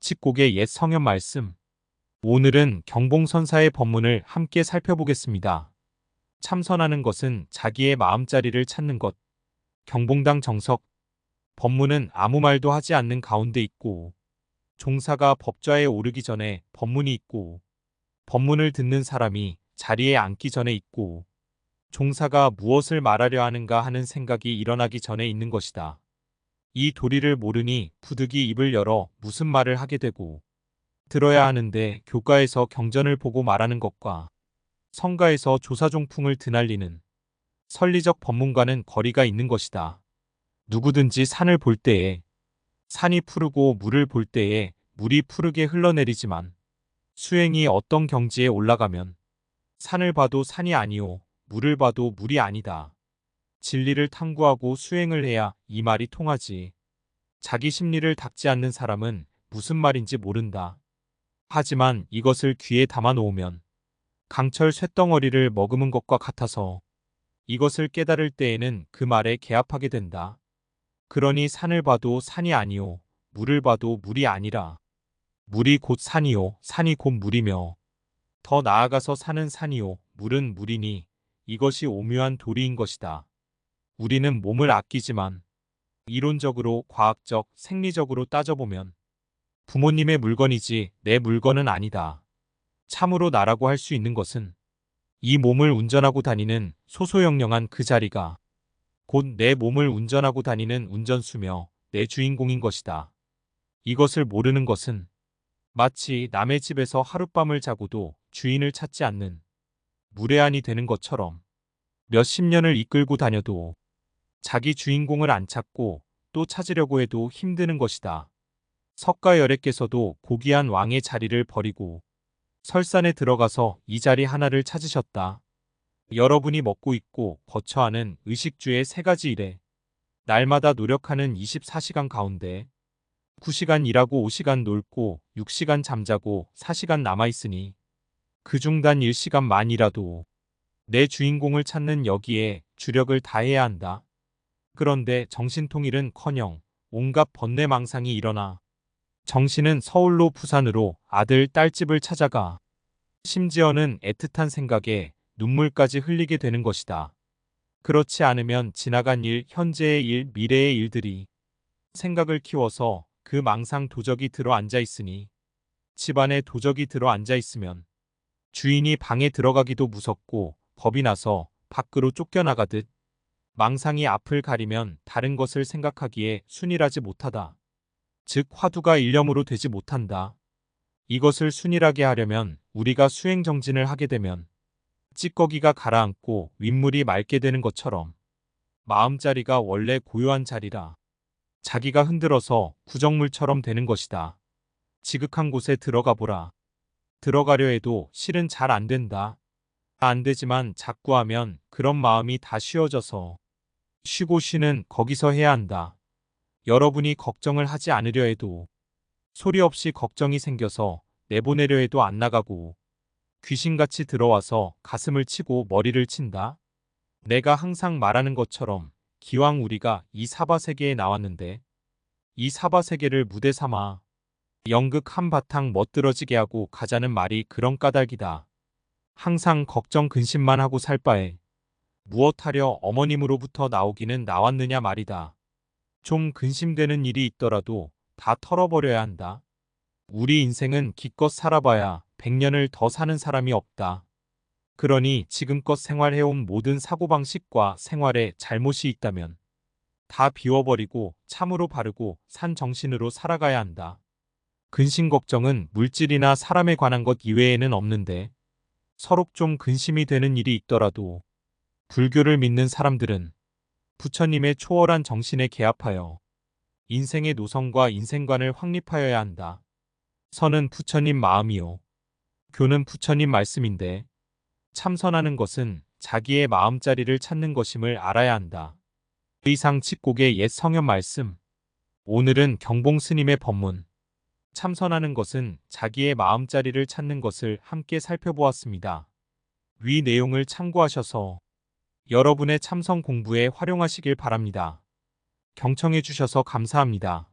칙곡의 옛 성현 말씀. 오늘은 경봉선사의 법문을 함께 살펴보겠습니다. 참선하는 것은 자기의 마음자리를 찾는 것. 경봉당 정석. 법문은 아무 말도 하지 않는 가운데 있고, 종사가 법좌에 오르기 전에 법문이 있고, 법문을 듣는 사람이 자리에 앉기 전에 있고, 종사가 무엇을 말하려 하는가 하는 생각이 일어나기 전에 있는 것이다. 이 도리를 모르니 부득이 입을 열어 무슨 말을 하게 되고, 들어야 하는데 교가에서 경전을 보고 말하는 것과 성가에서 조사종풍을 드날리는 선리적 법문과는 거리가 있는 것이다. 누구든지 산을 볼 때에 산이 푸르고 물을 볼 때에 물이 푸르게 흘러내리지만, 수행이 어떤 경지에 올라가면 산을 봐도 산이 아니오, 물을 봐도 물이 아니다. 진리를 탐구하고 수행을 해야 이 말이 통하지. 자기 심리를 닦지 않는 사람은 무슨 말인지 모른다. 하지만 이것을 귀에 담아 놓으면 강철 쇳덩어리를 머금은 것과 같아서 이것을 깨달을 때에는 그 말에 개합하게 된다. 그러니 산을 봐도 산이 아니오, 물을 봐도 물이 아니라 물이 곧 산이요, 산이 곧 물이며, 더 나아가서 산은 산이요, 물은 물이니 이것이 오묘한 도리인 것이다. 우리는 몸을 아끼지만 이론적으로, 과학적, 생리적으로 따져보면 부모님의 물건이지 내 물건은 아니다. 참으로 나라고 할 수 있는 것은 이 몸을 운전하고 다니는 소소영령한 그 자리가 곧 내 몸을 운전하고 다니는 운전수며 내 주인공인 것이다. 이것을 모르는 것은 마치 남의 집에서 하룻밤을 자고도 주인을 찾지 않는 무례한이 되는 것처럼 몇십 년을 이끌고 다녀도 자기 주인공을 안 찾고 또 찾으려고 해도 힘드는 것이다. 석가열애께서도 고귀한 왕의 자리를 버리고 설산에 들어가서 이 자리 하나를 찾으셨다. 여러분이 먹고 입고 거처하는 의식주의 세 가지 일에 날마다 노력하는 24시간 가운데 9시간 일하고 5시간 놀고 6시간 잠자고 4시간 남아있으니 그중 단 1시간만이라도 내 주인공을 찾는 여기에 주력을 다해야 한다. 그런데 정신통일은커녕 온갖 번뇌망상이 일어나 정신은 서울로 부산으로 아들, 딸집을 찾아가 심지어는 애틋한 생각에 눈물까지 흘리게 되는 것이다. 그렇지 않으면 지나간 일, 현재의 일, 미래의 일들이 생각을 키워서 그 망상 도적이 들어 앉아 있으니, 집안에 도적이 들어 앉아 있으면 주인이 방에 들어가기도 무섭고 겁이 나서 밖으로 쫓겨나가듯 망상이 앞을 가리면 다른 것을 생각하기에 순일하지 못하다. 즉 화두가 일념으로 되지 못한다. 이것을 순일하게 하려면 우리가 수행정진을 하게 되면 찌꺼기가 가라앉고 윗물이 맑게 되는 것처럼 마음자리가 원래 고요한 자리라 자기가 흔들어서 구정물처럼 되는 것이다. 지극한 곳에 들어가 보라. 들어가려 해도 실은 잘 안 된다. 안 되지만 자꾸 하면 그런 마음이 다 쉬어져서 쉬고 쉬는 거기서 해야 한다. 여러분이 걱정을 하지 않으려 해도 소리 없이 걱정이 생겨서 내보내려 해도 안 나가고 귀신같이 들어와서 가슴을 치고 머리를 친다. 내가 항상 말하는 것처럼 기왕 우리가 이 사바세계에 나왔는데 이 사바세계를 무대 삼아 연극 한바탕 멋들어지게 하고 가자는 말이 그런 까닭이다. 항상 걱정 근심만 하고 살 바에 무엇하려 어머님으로부터 나오기는 나왔느냐 말이다. 좀 근심되는 일이 있더라도 다 털어버려야 한다. 우리 인생은 기껏 살아봐야 100년을 더 사는 사람이 없다. 그러니 지금껏 생활해온 모든 사고방식과 생활에 잘못이 있다면 다 비워버리고 참으로 바르고 산 정신으로 살아가야 한다. 근심 걱정은 물질이나 사람에 관한 것 이외에는 없는데 서로 좀 근심이 되는 일이 있더라도 불교를 믿는 사람들은 부처님의 초월한 정신에 개합하여 인생의 노선과 인생관을 확립하여야 한다. 선은 부처님 마음이요, 교는 부처님 말씀인데 참선하는 것은 자기의 마음자리를 찾는 것임을 알아야 한다. 의상 칙곡의 옛 성현 말씀. 오늘은 경봉 스님의 법문. 참선하는 것은 자기의 마음자리를 찾는 것을 함께 살펴보았습니다. 위 내용을 참고하셔서 여러분의 참선 공부에 활용하시길 바랍니다. 경청해 주셔서 감사합니다.